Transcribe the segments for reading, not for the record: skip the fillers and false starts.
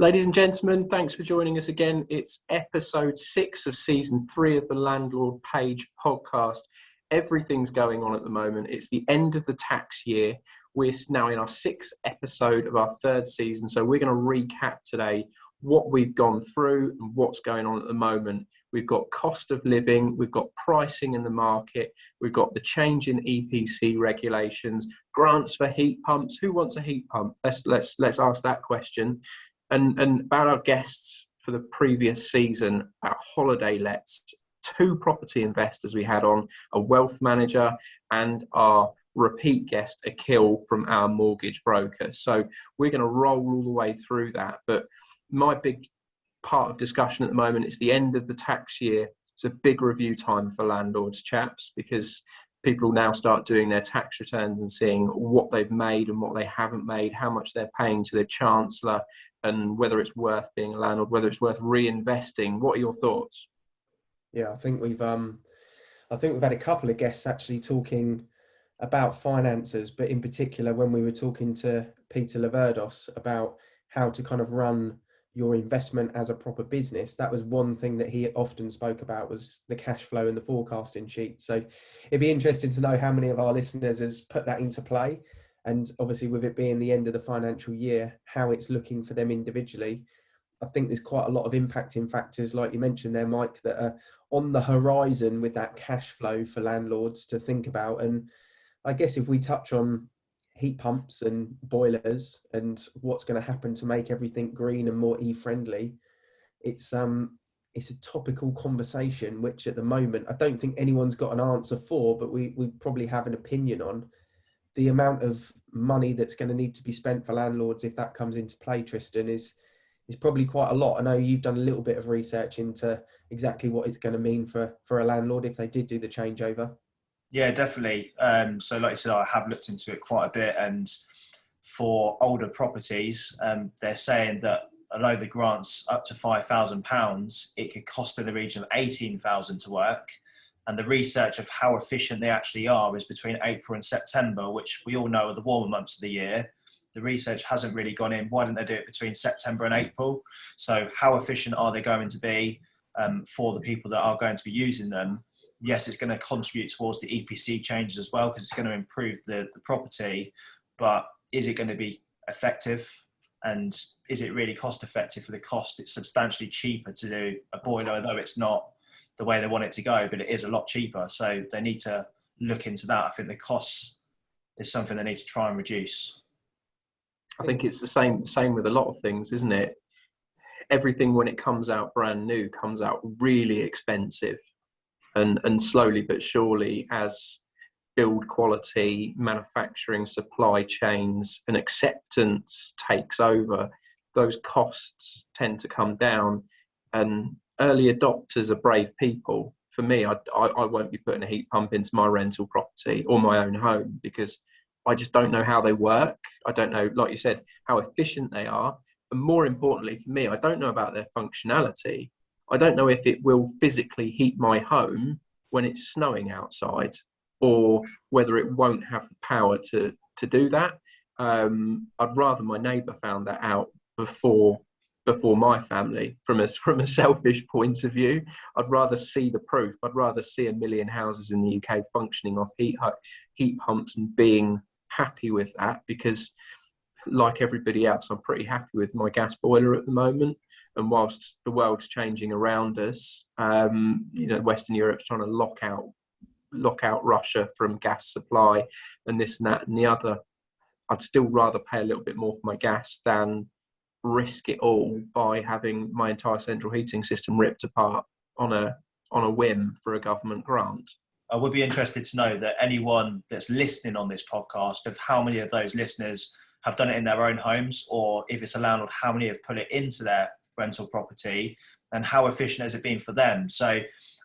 Ladies and gentlemen, thanks for joining us again. It's episode 6 of season 3 of the Landlord Page podcast. Everything's going on at the moment. It's the end of the tax year. We're now in our 6th episode of our 3rd season. So we're going to recap today what we've gone through and what's going on at the moment. We've got cost of living, we've got pricing in the market, we've got the change in EPC regulations, grants for heat pumps. Who wants a heat pump? Let's ask that question. And about our guests for the previous season, our holiday lets, 2 property investors we had on, a wealth manager and our repeat guest, Akil from our mortgage broker. So we're going to roll all the way through that. But my big part of discussion at the moment is the end of the tax year. It's a big review time for landlords, chaps, because people now start doing their tax returns and seeing what they've made and what they haven't made, how much they're paying to their chancellor, and whether it's worth being a landlord, whether it's worth reinvesting. What are your thoughts? Yeah, I think we've had a couple of guests actually talking about finances, but in particular when we were talking to Peter Laverdos about how to kind of run your investment as a proper business. That was one thing that he often spoke about, was the cash flow and the forecasting sheet. So it'd be interesting to know how many of our listeners has put that into play. And obviously with it being the end of the financial year, how it's looking for them individually. I think there's quite a lot of impacting factors, like you mentioned there, Mike, that are on the horizon with that cash flow for landlords to think about. And I guess if we touch on heat pumps and boilers and what's going to happen to make everything green and more e-friendly, it's a topical conversation, which at the moment, I don't think anyone's got an answer for, but we probably have an opinion on. The amount of money that's going to need to be spent for landlords, if that comes into play, Tristan, is probably quite a lot. I know you've done a little bit of research into exactly what it's going to mean for a landlord if they did do the changeover. Yeah, definitely. So like you said, I have looked into it quite a bit, and for older properties, they're saying that although the grant's up to £5,000, it could cost in the region of £18,000 to work. And the research of how efficient they actually are is between April and September, which we all know are the warmer months of the year. The research hasn't really gone in. Why didn't they do it between September and April? So how efficient are they going to be for the people that are going to be using them? Yes, it's going to contribute towards the EPC changes as well, because it's going to improve the property, but is it going to be effective? And is it really cost effective for the cost? It's substantially cheaper to do a boiler, although it's not the way they want it to go, but it is a lot cheaper. So they need to look into that. I think the costs is something they need to try and reduce. I think it's the same with a lot of things, isn't it? Everything when it comes out brand new comes out really expensive. And slowly but surely, as build quality, manufacturing, supply chains and acceptance takes over, those costs tend to come down. And early adopters are brave people. For me, I won't be putting a heat pump into my rental property or my own home, because I just don't know how they work. I don't know, like you said, how efficient they are. And more importantly for me, I don't know about their functionality. I don't know if it will physically heat my home when it's snowing outside, or whether it won't have the power to do that. I'd rather my neighbour found that out before my family. From a selfish point of view, I'd rather see the proof. I'd rather see 1 million houses in the UK functioning off heat pumps and being happy with that, because like everybody else, I'm pretty happy with my gas boiler at the moment. And whilst the world's changing around us, Western Europe's trying to lock out Russia from gas supply and this and that and the other, I'd still rather pay a little bit more for my gas than risk it all by having my entire central heating system ripped apart on a whim for a government grant. I would be interested to know that anyone that's listening on this podcast, of how many of those listeners have done it in their own homes, or if it's a landlord, how many have put it into their rental property, and how efficient has it been for them. So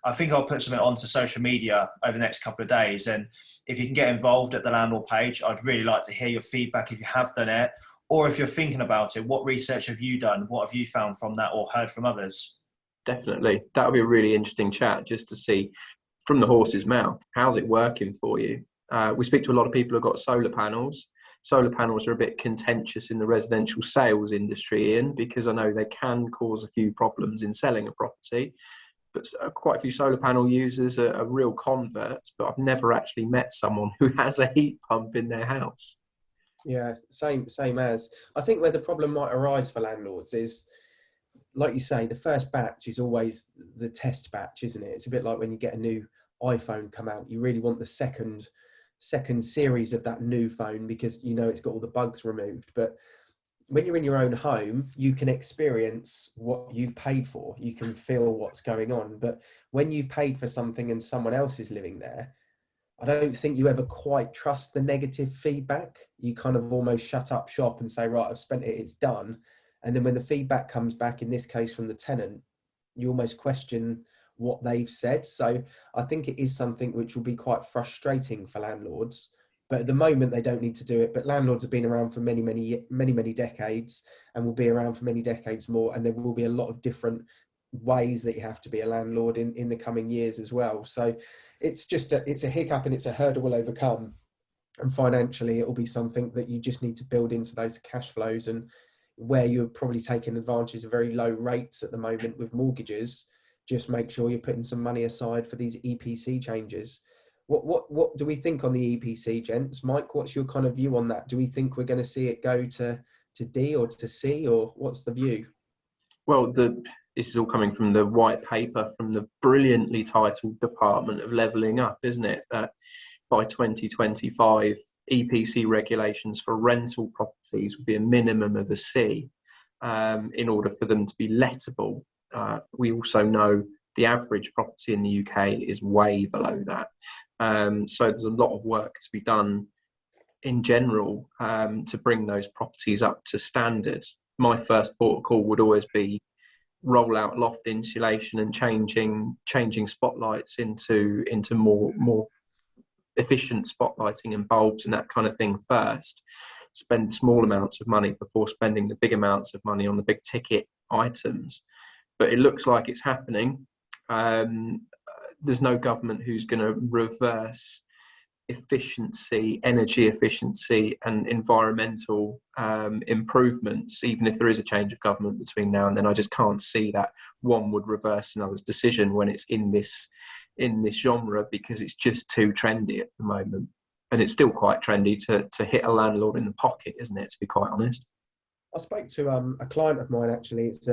I think I'll put something onto social media over the next couple of days, and if you can get involved at the landlord page, I'd really like to hear your feedback if you have done it, or if you're thinking about it. What research have you done? What have you found from that or heard from others? Definitely. That would be a really interesting chat, just to see from the horse's mouth, how's it working for you? We speak to a lot of people who've got solar panels. solar panels are a bit contentious in the residential sales industry, Ian, because I know they can cause a few problems in selling a property. But quite a few solar panel users are real converts, but I've never actually met someone who has a heat pump in their house. Yeah, same as. I think where the problem might arise for landlords is, like you say, the first batch is always the test batch, isn't it? It's a bit like when you get a new iPhone come out. You really want the second series of that new phone because you know it's got all the bugs removed. But when you're in your own home, you can experience what you've paid for. You can feel what's going on. But when you've paid for something and someone else is living there, I don't think you ever quite trust the negative feedback. You kind of almost shut up shop and say, right, I've spent it, it's done. And then when the feedback comes back, in this case from the tenant, you almost question what they've said. So I think it is something which will be quite frustrating for landlords. But at the moment, they don't need to do it. But landlords have been around for many decades and will be around for many decades more. And there will be a lot of different ways that you have to be a landlord in the coming years as well. So it's just it's a hiccup and it's a hurdle we'll overcome. And financially, it will be something that you just need to build into those cash flows. And where you're probably taking advantage of very low rates at the moment with mortgages, just make sure you're putting some money aside for these EPC changes. What do we think on the EPC, gents? Mike, what's your kind of view on that? Do we think we're going to see it go to D or to C, or what's the view? Well, this is all coming from the white paper from the brilliantly titled Department of Levelling Up, isn't it? That by 2025, EPC regulations for rental properties would be a minimum of a C in order for them to be lettable. We also know the average property in the UK is way below that. So there's a lot of work to be done in general to bring those properties up to standard. My first port of call would always be roll out loft insulation and changing spotlights into more efficient spotlighting and bulbs and that kind of thing first. Spend small amounts of money before spending the big amounts of money on the big ticket items. But it looks like it's happening. There's no government who's going to reverse efficiency, energy efficiency and environmental improvements, even if there is a change of government between now and then. I just can't see that one would reverse another's decision when it's in this genre, because it's just too trendy at the moment. And it's still quite trendy to hit a landlord in the pocket, isn't it, to be quite honest? I spoke to a client of mine, actually. It's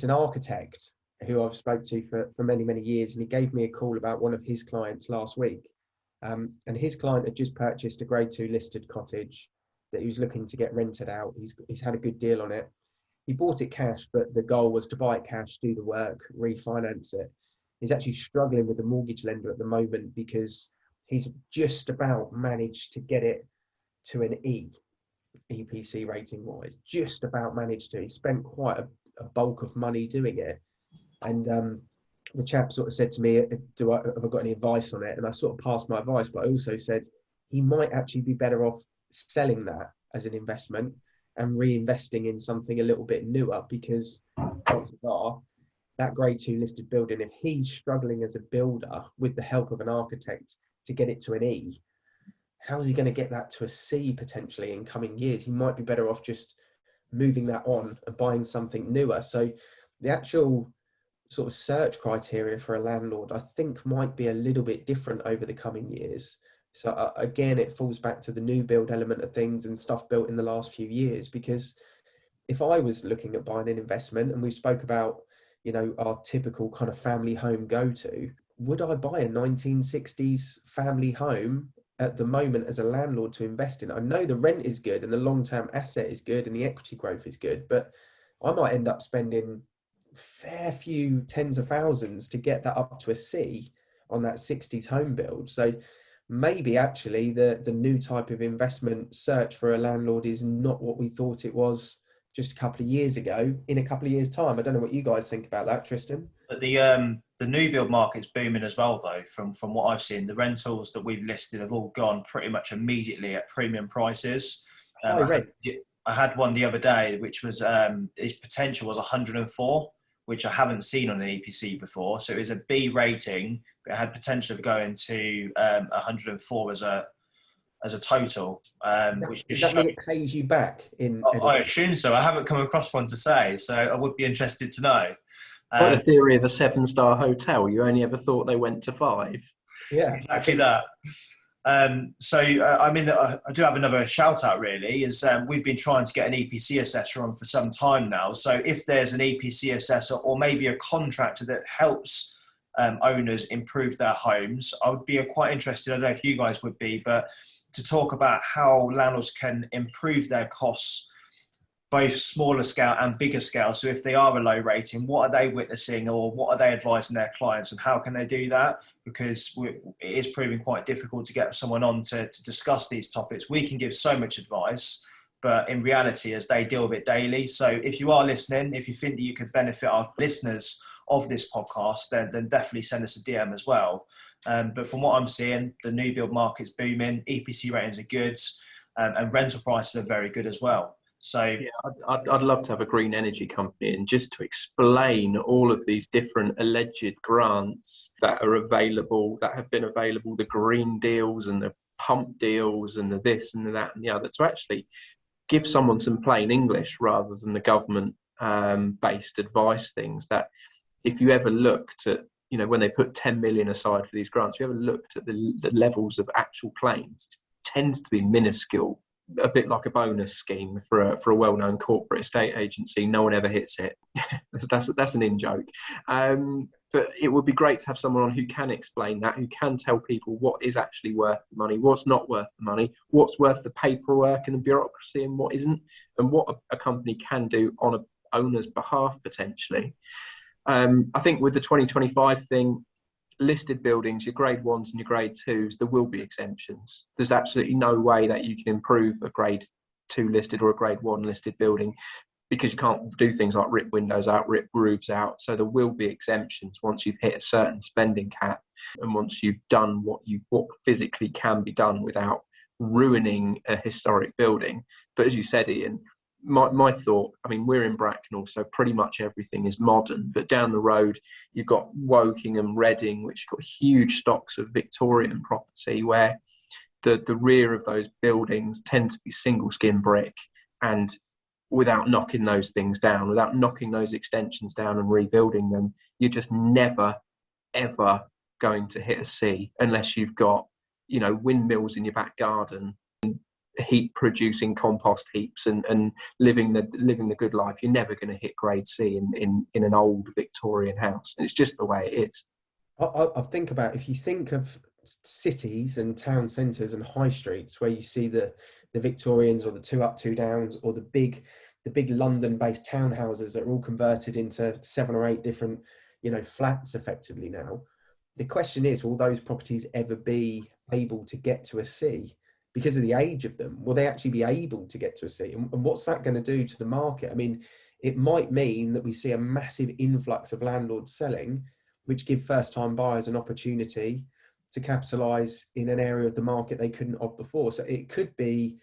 an architect who I've spoke to for many years, and he gave me a call about one of his clients last week. And his client had just purchased a grade 2 listed cottage that he was looking to get rented out. He's had a good deal on it. He bought it cash, but the goal was to buy it cash, do the work, refinance it. He's actually struggling with the mortgage lender at the moment because he's just about managed to get it to an EPC rating wise, just about managed to. He spent quite a bulk of money doing it. And the chap sort of said to me, have I got any advice on it? And I sort of passed my advice, but I also said he might actually be better off selling that as an investment and reinvesting in something a little bit newer, because chances are that grade 2 listed building, if he's struggling as a builder with the help of an architect to get it to an E, how's he going to get that to a C potentially in coming years? He might be better off just moving that on and buying something newer. So the actual sort of search criteria for a landlord, I think, might be a little bit different over the coming years. So again, it falls back to the new build element of things and stuff built in the last few years. Because if I was looking at buying an investment, and we spoke about, you know, our typical kind of family home go-to, would I buy a 1960s family home at the moment as a landlord to invest in? I know the rent is good and the long-term asset is good and the equity growth is good, but I might end up spending fair few tens of thousands to get that up to a C on that 60s home build. So maybe actually the new type of investment search for a landlord is not what we thought it was just a couple of years ago. In a couple of years' time, I don't know what you guys think about that, Tristan. But the new build market's booming as well, though. From what I've seen, the rentals that we've listed have all gone pretty much immediately at premium prices. I had one the other day, which was its potential was 104, which I haven't seen on an EPC before. So it was a B rating, but it had potential of going to 104 as a as a total, which Does just that shows. mean it pays you back in I any? assume so. I haven't come across one to say, so I would be interested to know. Like the Um, theory of a 7-star hotel. You only ever thought they went to 5. Yeah, exactly that. I do have another shout out really, is we've been trying to get an EPC assessor on for some time now. So if there's an EPC assessor or maybe a contractor that helps owners improve their homes, I would be quite interested, I don't know if you guys would be, but to talk about how landlords can improve their costs, both smaller scale and bigger scale. So if they are a low rating, what are they witnessing or what are they advising their clients and how can they do that? Because it is proving quite difficult to get someone on to discuss these topics. We can give so much advice, but in reality, as they deal with it daily. So if you are listening, if you think that you could benefit our listeners of this podcast, then definitely send us a DM as well. But from what I'm seeing, the new build market's booming, EPC ratings are good, and rental prices are very good as well. So Yeah, I'd love to have a green energy company and just to explain all of these different alleged grants that are available, that have been available, the green deals and the pump deals and the this and the that and the other, to actually give someone some plain English rather than the government based advice things. That if you ever looked at, when they put 10 million aside for these grants, if you ever looked at the levels of actual claims, it tends to be minuscule. A bit like a bonus scheme for a well-known corporate estate agency. No one ever hits it. that's an in-joke. But it would be great to have someone on who can explain that, who can tell people what is actually worth the money, what's not worth the money, what's worth the paperwork and the bureaucracy and what isn't, and what a company can do on an owner's behalf potentially. I think with the 2025 thing, listed buildings, your grade 1s and your grade 2s, there will be exemptions. There's absolutely no way that you can improve a grade 2 listed or a grade 1 listed building because you can't do things like rip windows out, rip roofs out. So there will be exemptions once you've hit a certain spending cap and once you've done what physically can be done without ruining a historic building. But as you said, Ian, my thought, we're in Bracknell, so pretty much everything is modern, but down the road you've got Woking and Reading, which have got huge stocks of Victorian property where the rear of those buildings tend to be single skin brick, and without knocking those things down, without knocking those extensions down and rebuilding them, you're just never ever going to hit a C unless you've got windmills in your back garden, heat producing compost heaps and living the good life. You're never going to hit grade C in an old Victorian house, and it's just the way it is. I think about, if you think of cities and town centres and high streets where you see the Victorians or the 2 up 2 downs or the big London based townhouses that are all converted into 7 or 8 different flats effectively now, the question is, will those properties ever be able to get to a C? Because of the age of them, will they actually be able to get to a C? And what's that going to do to the market? It might mean that we see a massive influx of landlords selling, which give first-time buyers an opportunity to capitalise in an area of the market they couldn't have before. So it could be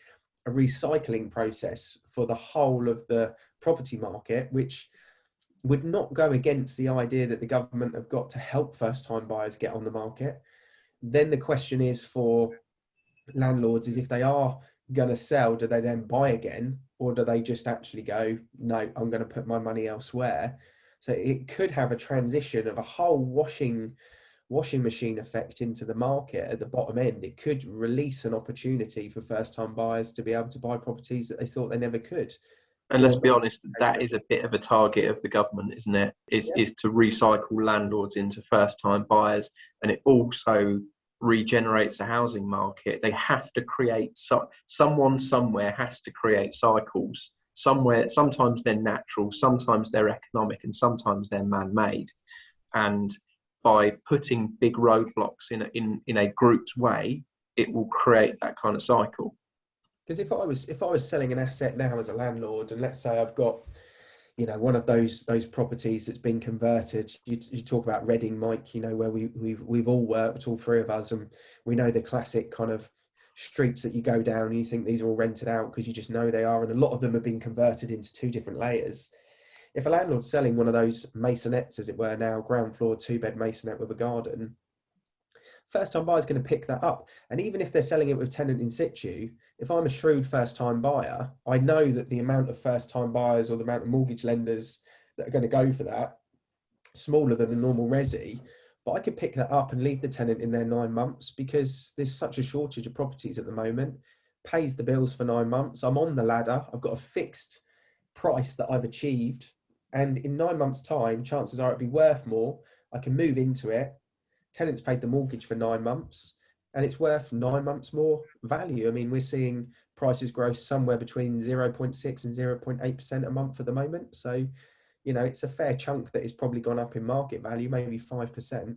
a recycling process for the whole of the property market, which would not go against the idea that the government have got to help first-time buyers get on the market. Then the question is for landlords is, if they are going to sell, do they then buy again, or do they just actually go, no, I'm going to put my money elsewhere? So it could have a transition of a whole washing machine effect into the market at the bottom end. It could release an opportunity for first-time buyers to be able to buy properties that they thought they never could. And let's be honest, that is a bit of a target of the government, isn't it? Is to recycle landlords into first-time buyers, and it also regenerates the housing market. They have to create, someone somewhere has to create cycles. Somewhere, sometimes they're natural, sometimes they're economic, and sometimes they're man-made. And by putting big roadblocks in a grouped way, it will create that kind of cycle. Because if I was selling an asset now as a landlord, and let's say I've got one of those properties that's been converted. You talk about Reading, Mike, where we've all worked, all 3 of us, and we know the classic kind of streets that you go down and you think these are all rented out because you just know they are, and a lot of them have been converted into 2 different layers. If a landlord's selling one of those masonettes, as it were now, ground floor 2-bed masonette with a garden, first time buyer is going to pick that up. And even if they're selling it with tenant in situ, if I'm a shrewd first time buyer, I know that the amount of first time buyers or the amount of mortgage lenders that are going to go for that, smaller than a normal resi, but I could pick that up and leave the tenant in there 9 months because there's such a shortage of properties at the moment. Pays the bills for 9 months. I'm on the ladder. I've got a fixed price that I've achieved. And in 9 months' time, chances are it'll be worth more. I can move into it. Tenants paid the mortgage for 9 months and it's worth 9 months more value. I mean, we're seeing prices grow somewhere between 0.6 and 0.8% a month at the moment. So, you know, it's a fair chunk that has probably gone up in market value, maybe 5%.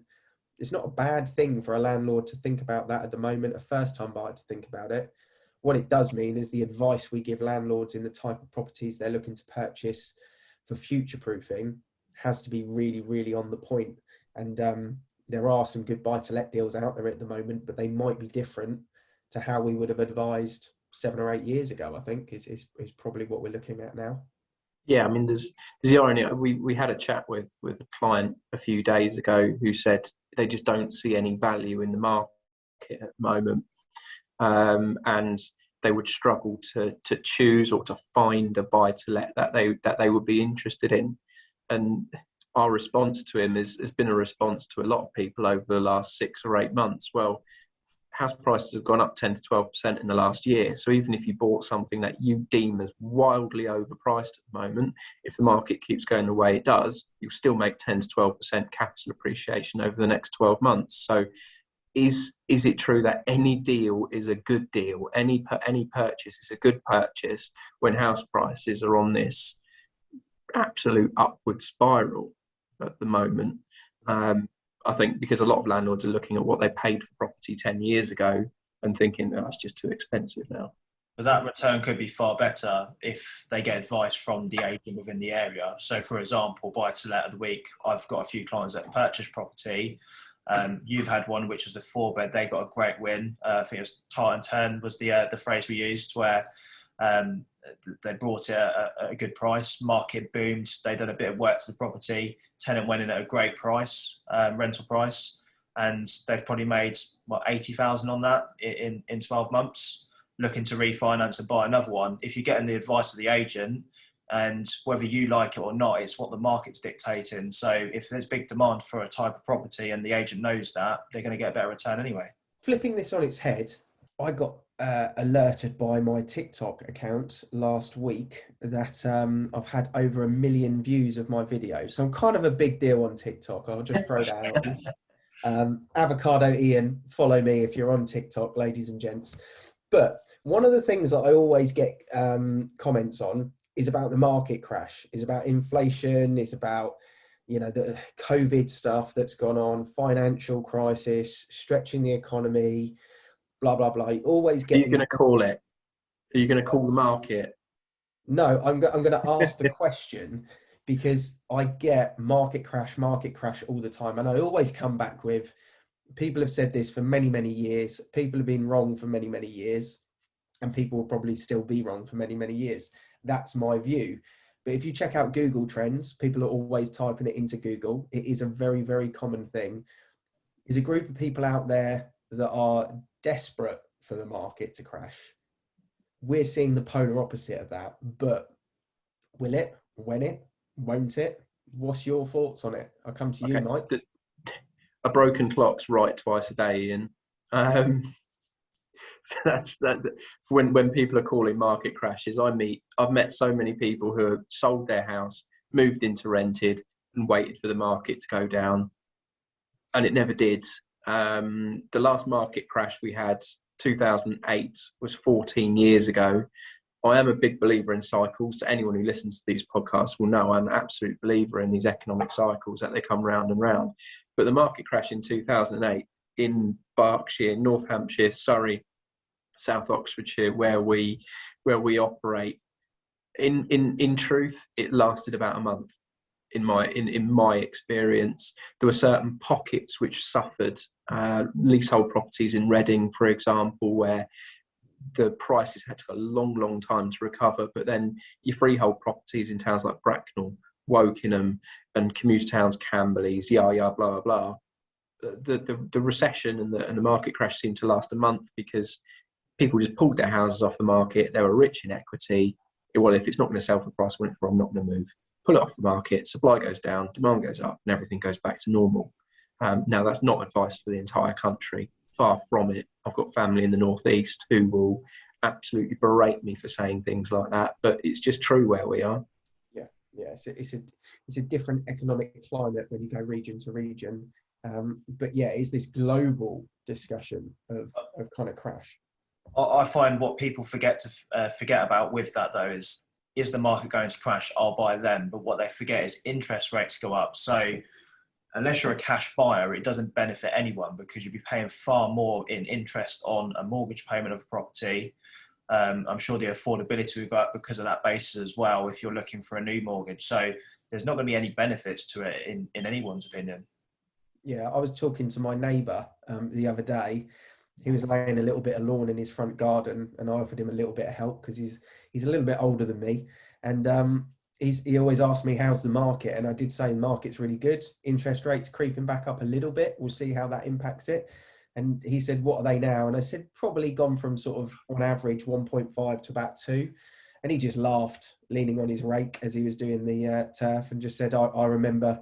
It's not a bad thing for a landlord to think about that at the moment, a first time buyer to think about it. What it does mean is the advice we give landlords in the type of properties they're looking to purchase for future proofing has to be really, really on the point. And there are some good buy to let deals out there at the moment, but they might be different to how we would have advised 7 or 8 years ago, I think is probably what we're looking at now. Yeah, I mean, there's the irony. We had a chat with a client a few days ago who said they just don't see any value in the market at the moment, and they would struggle to choose or to find a buy to let that they would be interested in. And our response to him has been a response to a lot of people over the last 6 or 8 months. Well, house prices have gone up 10 to 12% in the last year. So even if you bought something that you deem as wildly overpriced at the moment, if the market keeps going the way it does, you'll still make 10 to 12% capital appreciation over the next 12 months. So is it true that any deal is a good deal? Any purchase is a good purchase when house prices are on this absolute upward spiral at the moment? I think because a lot of landlords are looking at what they paid for property 10 years ago and thinking, oh, it's just too expensive now. But that return could be far better if they get advice from the agent within the area. So, for example, buy to let of the week, I've got a few clients that purchase property. You've had one which was the 4-bed. They got a great win. I think it was tart and turn was the phrase we used, where they brought it at a good price. Market boomed. They done a bit of work to the property. Tenant went in at a great price, rental price, and they've probably made 80,000 on that in 12 months. Looking to refinance and buy another one. If you're getting the advice of the agent, and whether you like it or not, it's what the market's dictating. So if there's big demand for a type of property and the agent knows that, they're going to get a better return anyway. Flipping this on its head, I got alerted by my TikTok account last week that I've had over 1 million views of my video. So I'm kind of a big deal on TikTok. I'll just throw that out. Avocado Ian, follow me if you're on TikTok, ladies and gents. But one of the things that I always get comments on is about the market crash, is about inflation, is about, you know, the COVID stuff that's gone on, financial crisis, stretching the economy, blah, blah, blah. You always get... Are you going to call it? Are you going to call the market? No, I'm going to ask the question because I get market crash all the time. And I always come back with, people have said this for many, many years. People have been wrong for many, many years. And people will probably still be wrong for many, many years. That's my view. But if you check out Google Trends, people are always typing it into Google. It is a very, very common thing. There's a group of people out there that are desperate for the market to crash. We're seeing the polar opposite of that. But will it? When it? Won't it? What's your thoughts on it? I'll come to you, Mike. A broken clock's right twice a day, Ian. So that's that. When people are calling market crashes, I've met so many people who have sold their house, moved into rented, and waited for the market to go down, and it never did. The last market crash we had, 2008, was 14 years ago. I am a big believer in cycles. To anyone who listens to these podcasts will know I'm an absolute believer in these economic cycles, that they come round and round. But the market crash in 2008 in Berkshire, North Hampshire, Surrey, South Oxfordshire, where we operate, in truth, it lasted about a month. In my experience, there were certain pockets which suffered. Leasehold properties in Reading, for example, where the prices had to take a long time to recover. But then your freehold properties in towns like Bracknell, Wokingham, and commuter towns, Camberleys, blah blah blah, the recession and the market crash seemed to last a month because people just pulled their houses off the market. They were rich in equity. Well, if it's not going to sell for the price I want it for, I'm not going to move. Pull it off the market. Supply goes down, demand goes up, and everything goes back to normal. Now, that's not advice for the entire country. Far from it. I've got family in the northeast who will absolutely berate me for saying things like that, but it's just true where we are. Yeah. It's a different economic climate when you go region to region. But yeah, it's this global discussion of kind of crash. I find what people forget about with that though is the market going to crash? I'll buy them. But what they forget is interest rates go up. So unless you're a cash buyer, it doesn't benefit anyone because you'll be paying far more in interest on a mortgage payment of a property. I'm sure the affordability will go up because of that basis as well if you're looking for a new mortgage. So there's not going to be any benefits to it in anyone's opinion. Yeah, I was talking to my neighbour the other day. He was laying a little bit of lawn in his front garden, and I offered him a little bit of help because he's a little bit older than me, and he always asked me how's the market, and I did say the market's really good. Interest rates creeping back up a little bit. We'll see how that impacts it. And he said, what are they now? And I said, probably gone from sort of on average 1.5 to about 2. And he just laughed, leaning on his rake as he was doing the turf, and just said, I remember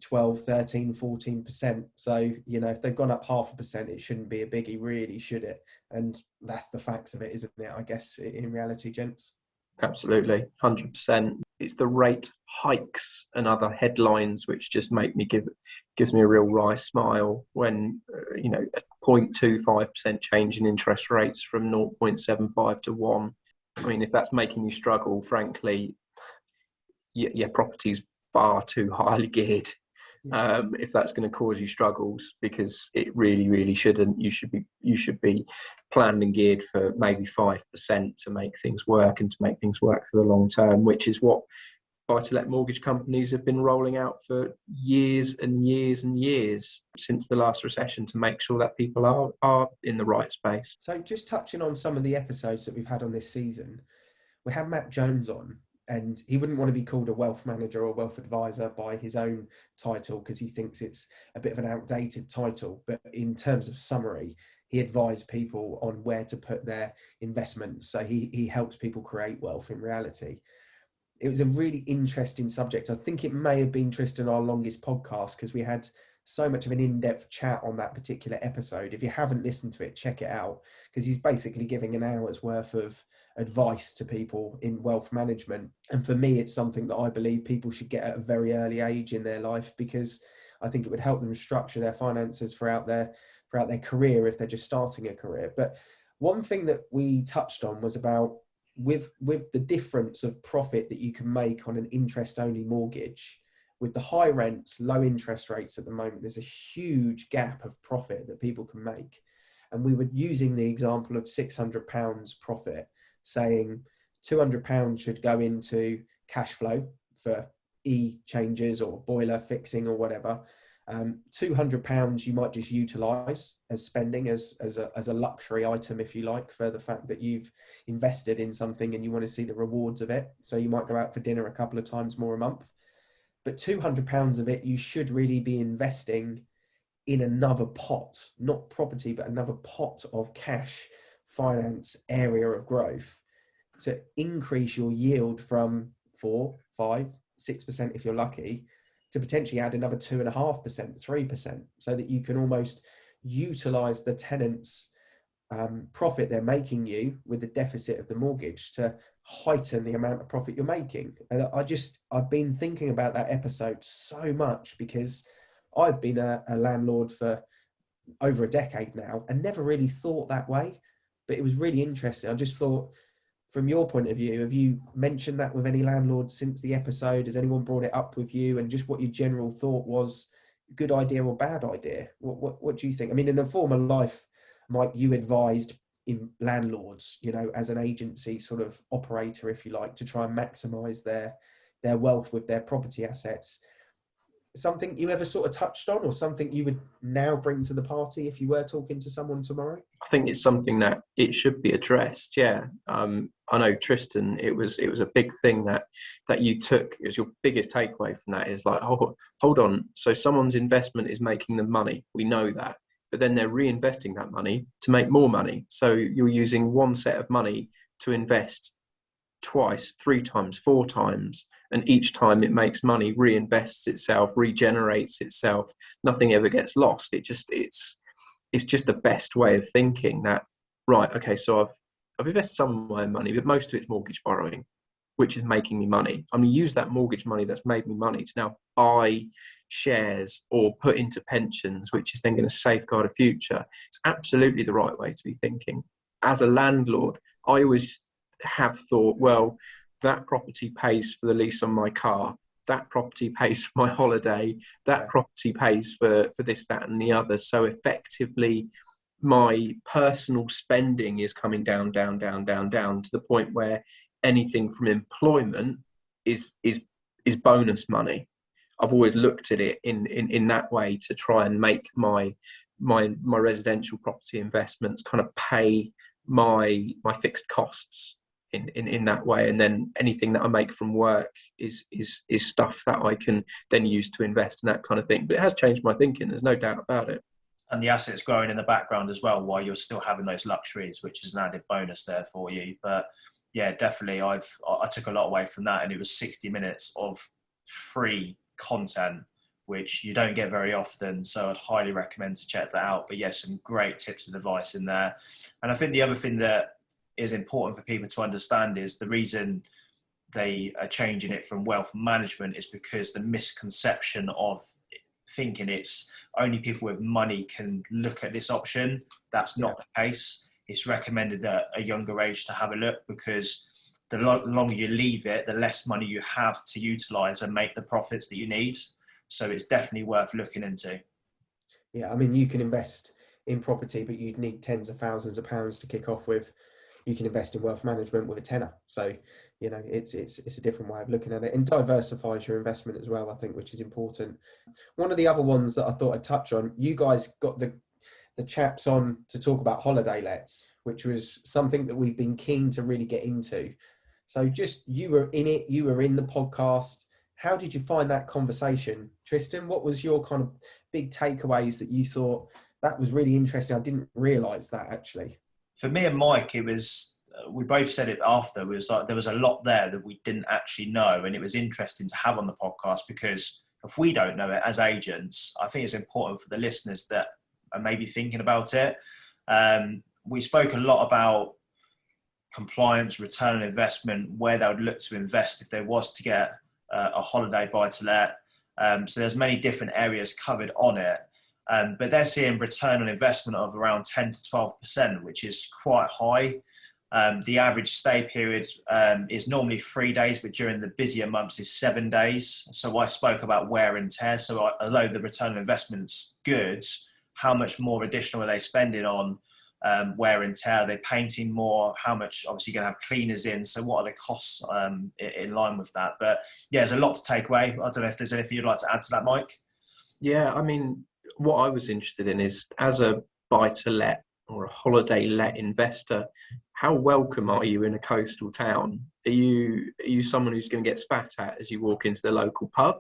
12, 13, 14%. So, you know, if they've gone up 0.5%, it shouldn't be a biggie, really, should it? And that's the facts of it, isn't it? I guess in reality, gents. Absolutely, 100%. It's the rate hikes and other headlines which just make me gives me a real wry smile when a 0.25% change in interest rates from 0.75 to 1. I mean, if that's making you struggle, frankly, your property's far too highly geared. If that's going to cause you struggles, because it really, really shouldn't. You should be planned and geared for maybe 5% to make things work and to make things work for the long term, which is what buy-to-let mortgage companies have been rolling out for years and years and years since the last recession to make sure that people are in the right space. So just touching on some of the episodes that we've had on this season, we had Matt Jones on, and he wouldn't want to be called a wealth manager or wealth advisor by his own title because he thinks it's a bit of an outdated title. But in terms of summary, he advised people on where to put their investments. So he helps people create wealth in reality. It was a really interesting subject. I think it may have been, Tristan, our longest podcast because we had so much of an in-depth chat on that particular episode. If you haven't listened to it, check it out because he's basically giving an hour's worth of advice to people in wealth management. And for me, it's something that I believe people should get at a very early age in their life because I think it would help them structure their finances throughout their career if they're just starting a career. But one thing that we touched on was about with the difference of profit that you can make on an interest-only mortgage. With the high rents, low interest rates at the moment, there's a huge gap of profit that people can make. And we were using the example of £600 profit, saying £200 should go into cash flow for changes or boiler fixing or whatever. £200 you might just utilise as spending as a luxury item, if you like, for the fact that you've invested in something and you want to see the rewards of it. So you might go out for dinner a couple of times more a month. But £200 of it, you should really be investing in another pot, not property, but another pot of cash, finance, area of growth to increase your yield from 4, 5, 6% if you're lucky, to potentially add another 2.5%, 3%, so that you can almost utilize the tenants' profit they're making you with the deficit of the mortgage to heighten the amount of profit you're making. And I've been thinking about that episode so much because I've been a landlord for over a decade now and never really thought that way, but it was really interesting. I just thought, from your point of view, have you mentioned that with any landlords since the episode? Has anyone brought it up with you? And just what your general thought was, good idea or bad idea? What do you think? I mean, in a former life, Mike, you advised in landlords, as an agency sort of operator, if you like, to try and maximize their wealth with their property assets. something you ever sort of touched on, or something you would now bring to the party if you were talking to someone tomorrow? I think it's something that it should be addressed. Yeah, I know Tristan. It was a big thing that you took as your biggest takeaway from that is like, hold on. So someone's investment is making them money. We know that, but then they're reinvesting that money to make more money. So you're using one set of money to invest twice, 3 times, 4 times, and each time it makes money, reinvests itself, regenerates itself. Nothing ever gets lost. It's just the best way of thinking that, right, okay, so I've invested some of my money, but most of it's mortgage borrowing, which is making me money. I'm going to use that mortgage money that's made me money to now buy shares or put into pensions, which is then going to safeguard a future. It's absolutely the right way to be thinking. As a landlord, I always have thought, well, that property pays for the lease on my car, that property pays for my holiday, that property pays for this, that, and the other. So effectively, my personal spending is coming down to the point where anything from employment is bonus money. I've always looked at it in that way to try and make my residential property investments kind of pay my fixed costs in that way, and then anything that I make from work is stuff that I can then use to invest and that kind of thing. But it has changed my thinking, there's no doubt about it. And the assets growing in the background as well while you're still having those luxuries, which is an added bonus there for you. But yeah, definitely I took a lot away from that, and it was 60 minutes of free content which you don't get very often, so I'd highly recommend to check that out. But yes, some great tips and advice in there. And I think the other thing that is important for people to understand is the reason they are changing it from wealth management is because the misconception of thinking it's only people with money can look at this option. That's not the case. It's recommended at a younger age to have a look, because the longer you leave it, the less money you have to utilize and make the profits that you need. So it's definitely worth looking into. Yeah, I mean, you can invest in property, but you'd need tens of thousands of pounds to kick off with. You can invest in wealth management with a tenner. So, you know, it's a different way of looking at it, and diversifies your investment as well, I think, which is important. One of the other ones that I thought I'd touch on, you guys got the chaps on to talk about holiday lets, which was something that we've been keen to really get into. So just, you were in it, you were in the podcast. How did you find that conversation? Tristan, what was your kind of big takeaways that you thought that was really interesting? I didn't realise that actually. For me and Mike, it was, we both said it after, it was like there was a lot there that we didn't actually know, and it was interesting to have on the podcast, because if we don't know it as agents, I think it's important for the listeners that are maybe thinking about it. We spoke a lot about compliance, return on investment, where they would look to invest if there was to get a holiday buy-to-let. So there's many different areas covered on it. But they're seeing return on investment of around 10 to 12%, which is quite high. The average stay period is normally 3 days, but during the busier months is 7 days. So I spoke about wear and tear. So although the return on investment's good, how much more additional are they spending on wear and tear? Are they painting more? How much, obviously, you're going to have cleaners in. So what are the costs in line with that? But yeah, there's a lot to take away. I don't know if there's anything you'd like to add to that, Mike? Yeah, I mean, what I was interested in is, as a buy-to-let or a holiday-let investor, how welcome are you in a coastal town? Are you someone who's going to get spat at as you walk into the local pub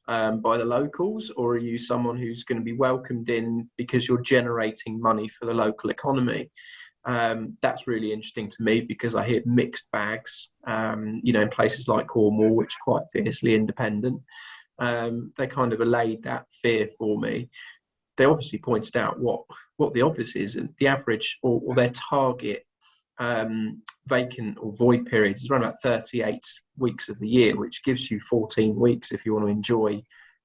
by the locals, or are you someone who's going to be welcomed in because you're generating money for the local economy? That's really interesting to me, because I hear mixed bags, in places like Cornwall, which are quite fiercely independent. They kind of allayed that fear for me. They obviously pointed out what the obvious is, and the average or their target vacant or void periods is around about 38 weeks of the year, which gives you 14 weeks if you want to enjoy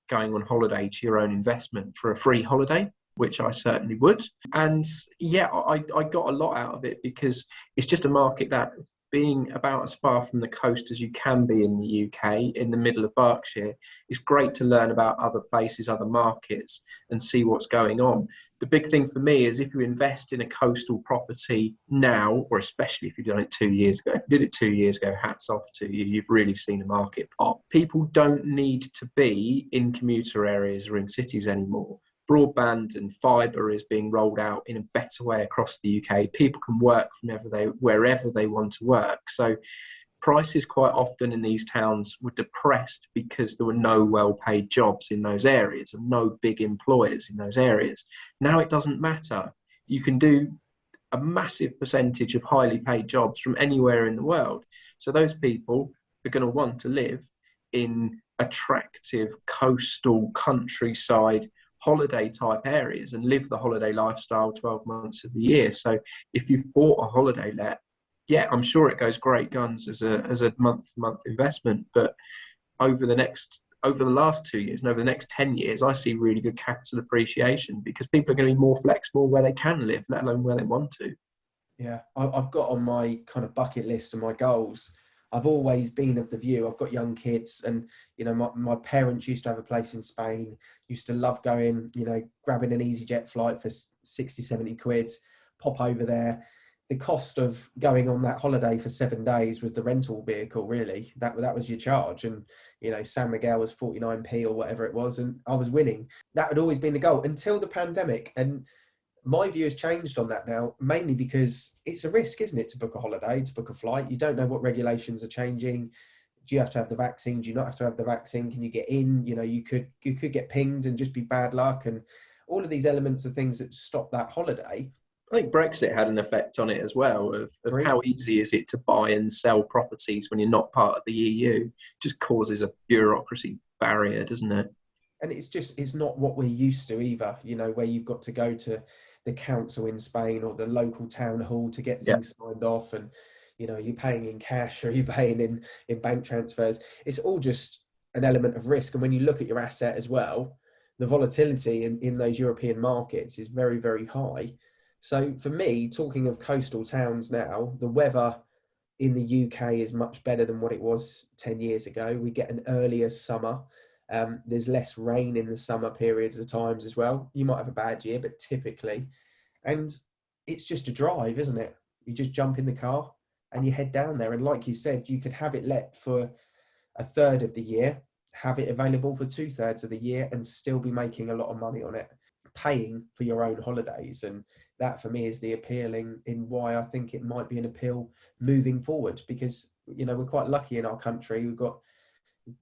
going on holiday to your own investment for a free holiday, which I certainly would. And yeah, I got a lot out of it, because it's just a market that being about as far from the coast as you can be in the UK, in the middle of Berkshire, it's great to learn about other places, other markets, and see what's going on. The big thing for me is if you invest in a coastal property now, or especially if you've done it 2 years ago, if you did it 2 years ago, hats off to you, you've really seen a market pop. People don't need to be in commuter areas or in cities anymore. Broadband and fibre is being rolled out in a better way across the UK. People can work from wherever they want to work. So prices quite often in these towns were depressed because there were no well-paid jobs in those areas and no big employers in those areas. Now it doesn't matter. You can do a massive percentage of highly paid jobs from anywhere in the world. So those people are going to want to live in attractive coastal countryside holiday type areas and live the holiday lifestyle 12 months of the year. So if you've bought a holiday let, yeah, I'm sure it goes great guns as a month-to-month investment, but over the last 2 years and over the next 10 years, I see really good capital appreciation because people are going to be more flexible where they can live, let alone where they want to. Yeah, I've got on my kind of bucket list and my goals, I've always been of the view, I've got young kids and, you know, my parents used to have a place in Spain, used to love going, you know, grabbing an EasyJet flight for 60, 70 quid, pop over there. The cost of going on that holiday for 7 days was the rental vehicle, really. That was your charge. And, you know, San Miguel was 49p or whatever it was, and I was winning. That had always been the goal until the pandemic. And my view has changed on that now, mainly because it's a risk, isn't it, to book a holiday, to book a flight. You don't know what regulations are changing. Do you have to have the vaccine? Do you not have to have the vaccine? Can you get in? You know, you could get pinged and just be bad luck. And all of these elements are things that stop that holiday. I think Brexit had an effect on it as well, of how easy is it to buy and sell properties when you're not part of the EU. Just causes a bureaucracy barrier, doesn't it? And it's not what we're used to either, you know, where you've got to go to the council in Spain or the local town hall to get things signed off, and, you know, you're paying in cash or you're paying in bank transfers. It's all just an element of risk. And when you look at your asset as well, the volatility in those European markets is very, very high. So for me, talking of coastal towns now, the weather in the UK is much better than what it was 10 years ago. We get an earlier summer. There's less rain in the summer periods of times as well. You might have a bad year, but typically, and it's just a drive, isn't it? You just jump in the car and you head down there. And like you said, you could have it let for a third of the year, have it available for 2/3 of the year and still be making a lot of money on it, paying for your own holidays. And that for me is the appealing in why I think it might be an appeal moving forward, because, you know, we're quite lucky in our country. We've got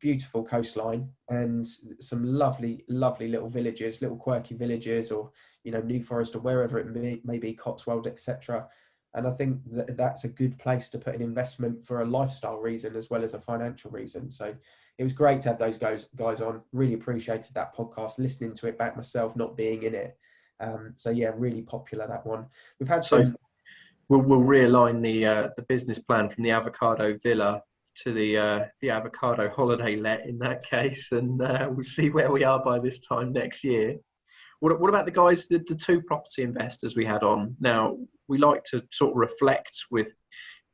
beautiful coastline and some lovely little villages, little quirky villages, or, you know, New Forest or wherever it may be, Cotswold, etc. And I think that that's a good place to put an investment for a lifestyle reason as well as a financial reason. So it was great to have those guys on. Really appreciated that podcast, listening to it back myself, not being in it. So yeah, really popular, that one. We've had some. We'll realign the business plan from the avocado villa to the avocado holiday let in that case, and we'll see where we are by this time next year. What about the guys, the two property investors we had on? Now, we like to sort of reflect with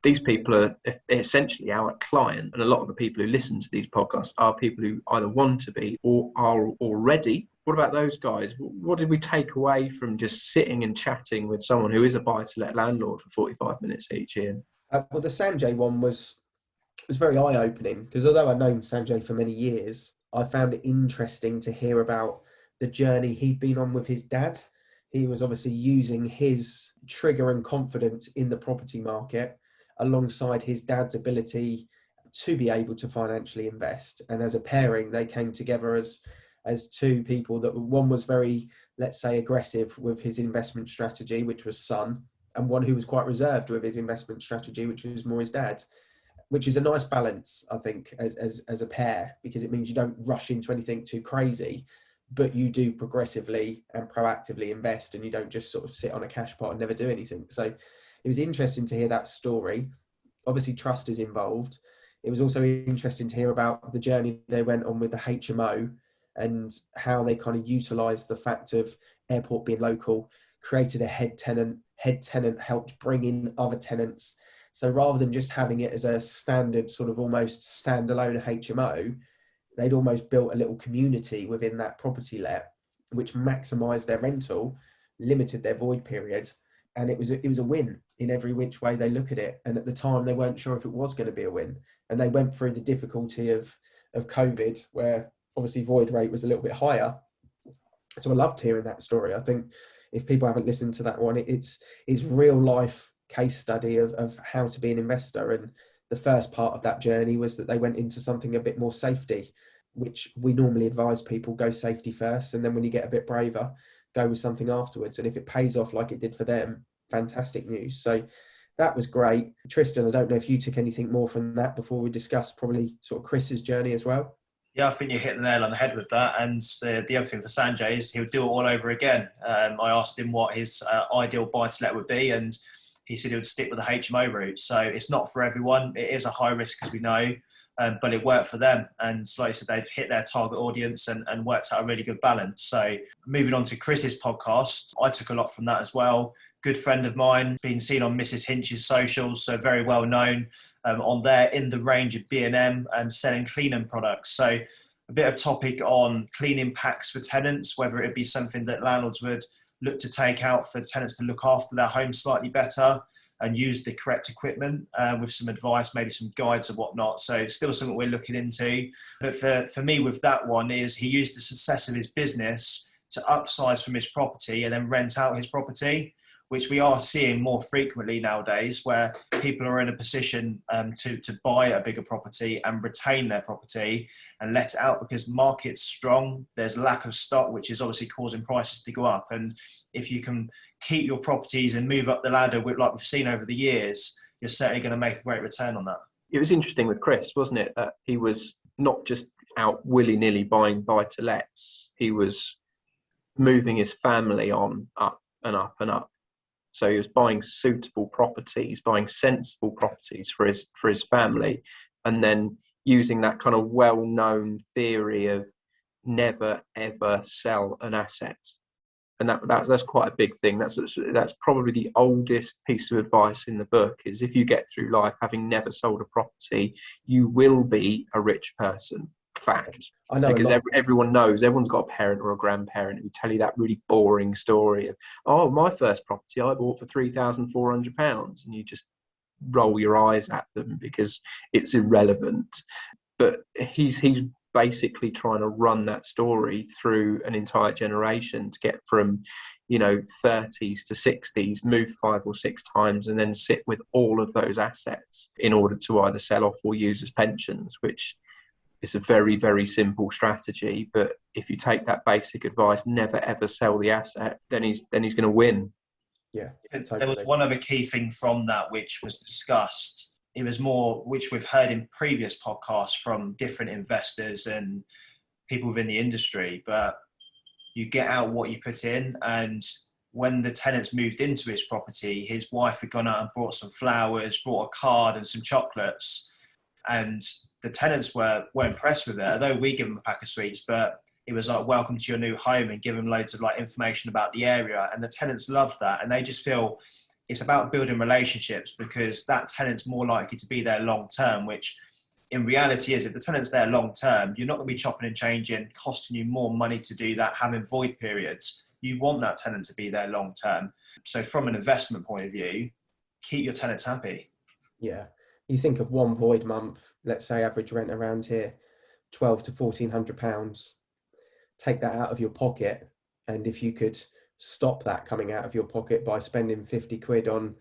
these people are essentially our client, and a lot of the people who listen to these podcasts are people who either want to be or are already. What about those guys? What did we take away from just sitting and chatting with someone who is a buy-to-let landlord for 45 minutes each year? Well, the Sanjay one was very eye-opening, because although I've known Sanjay for many years, I found it interesting to hear about the journey he'd been on with his dad. He was obviously using his trigger and confidence in the property market alongside his dad's ability to be able to financially invest. And as a pairing, they came together as two people that one was very, let's say, aggressive with his investment strategy, which was son, and one who was quite reserved with his investment strategy, which was more his dad. Which is a nice balance, I think, as a pair, because it means you don't rush into anything too crazy, but you do progressively and proactively invest, and you don't just sort of sit on a cash pot and never do anything. So it was interesting to hear that story. Obviously, trust is involved. It was also interesting to hear about the journey they went on with the HMO and how they kind of utilised the fact of airport being local, created a head tenant. Head tenant helped bring in other tenants. So rather than just having it as a standard sort of almost standalone HMO, they'd almost built a little community within that property let, which maximised their rental, limited their void period, and it was a win in every which way they look at it. And at the time, they weren't sure if it was going to be a win, and they went through the difficulty of COVID, where obviously void rate was a little bit higher. So I loved hearing that story. I think if people haven't listened to that one, it's real life case study of how to be an investor. And the first part of that journey was that they went into something a bit more safety, which we normally advise people go safety first, and then when you get a bit braver, go with something afterwards. And if it pays off like it did for them, fantastic news. So that was great. Tristan, I don't know if you took anything more from that before we discuss probably sort of Chris's journey as well. Yeah, I think you hit the nail on the head with that. And the other thing for Sanjay is he would do it all over again. I asked him what his ideal buy-to-let would be, and he said he would stick with the HMO route. So it's not for everyone. It is a high risk, as we know, but it worked for them. And like I said, they've hit their target audience and worked out a really good balance. So moving on to Chris's podcast, I took a lot from that as well. Good friend of mine, been seen on Mrs. Hinch's socials, so very well known on there in the range of B&M and selling cleaning products. So a bit of topic on cleaning packs for tenants, whether it be something that landlords would look to take out for tenants to look after their home slightly better and use the correct equipment with some advice, maybe some guides and whatnot. So it's still something we're looking into. But for me with that one is he used the success of his business to upsize from his property and then rent out his property, which we are seeing more frequently nowadays, where people are in a position to buy a bigger property and retain their property and let it out because the market's strong. There's lack of stock, which is obviously causing prices to go up. And if you can keep your properties and move up the ladder, like we've seen over the years, you're certainly going to make a great return on that. It was interesting with Chris, wasn't it, that he was not just out willy-nilly buying buy-to-lets. He was moving his family on up and up and up. So he was buying suitable properties, buying sensible properties for his family, and then using that kind of well-known theory of never ever sell an asset. And that's quite a big thing. That's probably the oldest piece of advice in the book, is if you get through life having never sold a property, you will be a rich person. Fact. I know, because everyone knows, everyone's got a parent or a grandparent who tell you that really boring story of, oh, my first property I bought for £3,400, and you just roll your eyes at them because it's irrelevant. But he's basically trying to run that story through an entire generation to get from 30s to 60s, move 5 or 6 times, and then sit with all of those assets in order to either sell off or use as pensions, which it's a very, very simple strategy, but if you take that basic advice, never ever sell the asset, then he's going to win. Yeah, totally. There was one other key thing from that which was discussed. It was more, which we've heard in previous podcasts from different investors and people within the industry, but you get out what you put in. And when the tenants moved into his property, his wife had gone out and brought some flowers, brought a card and some chocolates, and the tenants were impressed with it, although we give them a pack of sweets, but it was like, welcome to your new home, and give them loads of like information about the area. And the tenants love that. And they just feel it's about building relationships, because that tenant's more likely to be there long term, which in reality is, if the tenant's there long term, you're not going to be chopping and changing, costing you more money to do that, having void periods. You want that tenant to be there long term. So from an investment point of view, keep your tenants happy. Yeah. You think of one void month, let's say average rent around here, £1,200 to £1,400. Take that out of your pocket, and if you could stop that coming out of your pocket by spending 50 quid on,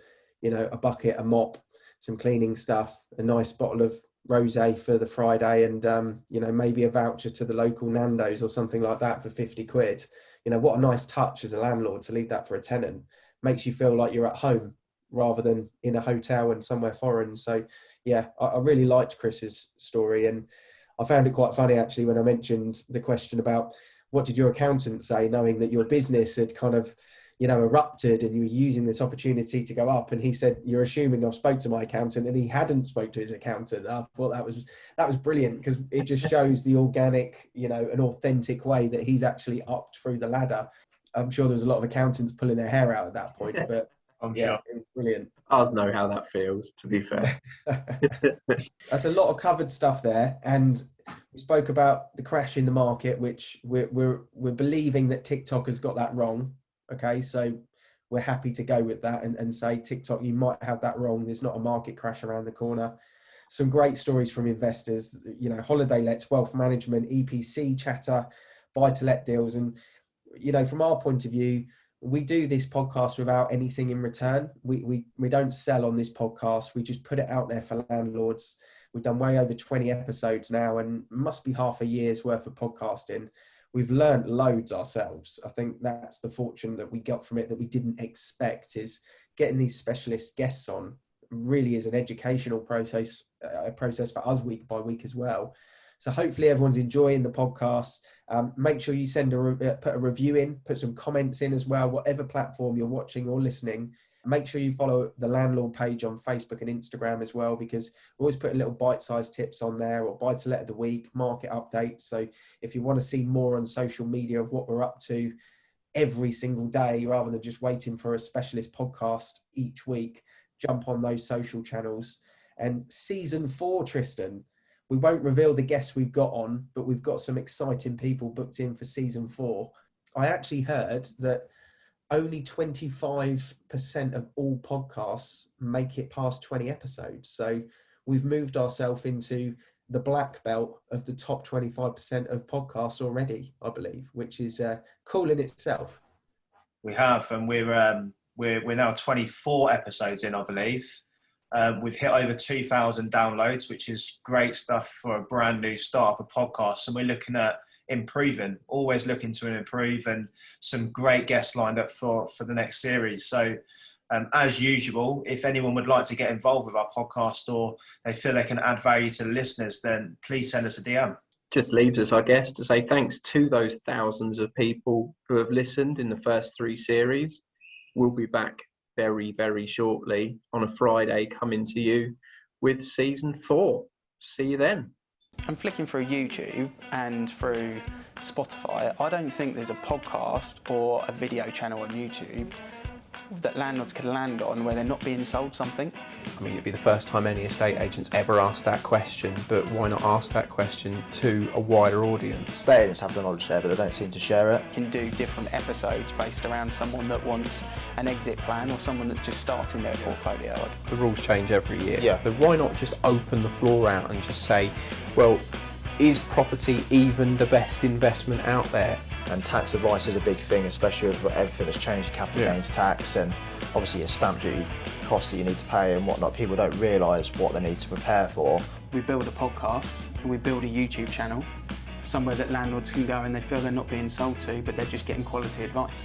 a bucket, a mop, some cleaning stuff, a nice bottle of rosé for the Friday, and maybe a voucher to the local Nando's or something like that for 50 quid. What a nice touch as a landlord to leave that for a tenant. Makes you feel like you're at home rather than in a hotel and somewhere foreign. So yeah, I really liked Chris's story, and I found it quite funny actually when I mentioned the question about what did your accountant say, knowing that your business had kind of erupted and you were using this opportunity to go up, and he said, you're assuming I've spoke to my accountant, and he hadn't spoke to his accountant. I thought that was brilliant, because it just shows the organic, an authentic way that he's actually upped through the ladder. I'm sure there was a lot of accountants pulling their hair out at that point, but I'm Yeah, sure. it was brilliant. Ours know how that feels, to be fair. That's a lot of covered stuff there, and we spoke about the crash in the market, which we're believing that TikTok has got that wrong. Okay, so we're happy to go with that and say, TikTok, you might have that wrong. There's not a market crash around the corner. Some great stories from investors, you know, holiday lets, wealth management, EPC chatter, buy to let deals, and you know, from our point of view, we do this podcast without anything in return. We don't sell on this podcast. We just put it out there for landlords. We've done way over 20 episodes now, and must be half a year's worth of podcasting. We've learned loads ourselves. I think that's the fortune that we got from it that we didn't expect, is getting these specialist guests on really is an educational process for us week by week as well. So hopefully everyone's enjoying the podcast. Make sure you put a review in, put some comments in as well, whatever platform you're watching or listening. Make sure you follow the Landlord page on Facebook and Instagram as well, because we're always putting little bite-sized tips on there, or buy to let of the week, market updates. So if you want to see more on social media of what we're up to every single day, rather than just waiting for a specialist podcast each week, jump on those social channels. And season 4, Tristan, we won't reveal the guests we've got on, but we've got some exciting people booked in for season 4. I actually heard that only 25% of all podcasts make it past 20 episodes. So we've moved ourselves into the black belt of the top 25% of podcasts already, I believe, which is cool in itself. We have, and we're now 24 episodes in, I believe. We've hit over 2,000 downloads, which is great stuff for a brand new startup of podcasts. And we're looking at improving, always looking to improve, and some great guests lined up for the next series. So as usual, if anyone would like to get involved with our podcast, or they feel they can add value to the listeners, then please send us a DM. Just leaves us, I guess, to say thanks to those thousands of people who have listened in the first 3 series. We'll be back very, very shortly on a Friday, coming to you with season 4. See you then. I'm flicking through YouTube and through Spotify. I don't think there's a podcast or a video channel on YouTube that landlords could land on where they're not being sold something. I mean, it'd be the first time any estate agent's ever asked that question, but why not ask that question to a wider audience? Estate agents have the knowledge there, but they don't seem to share it. You can do different episodes based around someone that wants an exit plan or someone that's just starting their portfolio. The rules change every year. Yeah. But why not just open the floor out and just say, well, is property even the best investment out there? And tax advice is a big thing, especially with everything that's changed, capital gains tax, and obviously your stamp duty costs that you need to pay and whatnot. People don't realise what they need to prepare for. We build a podcast and we build a YouTube channel, somewhere that landlords can go and they feel they're not being sold to, but they're just getting quality advice.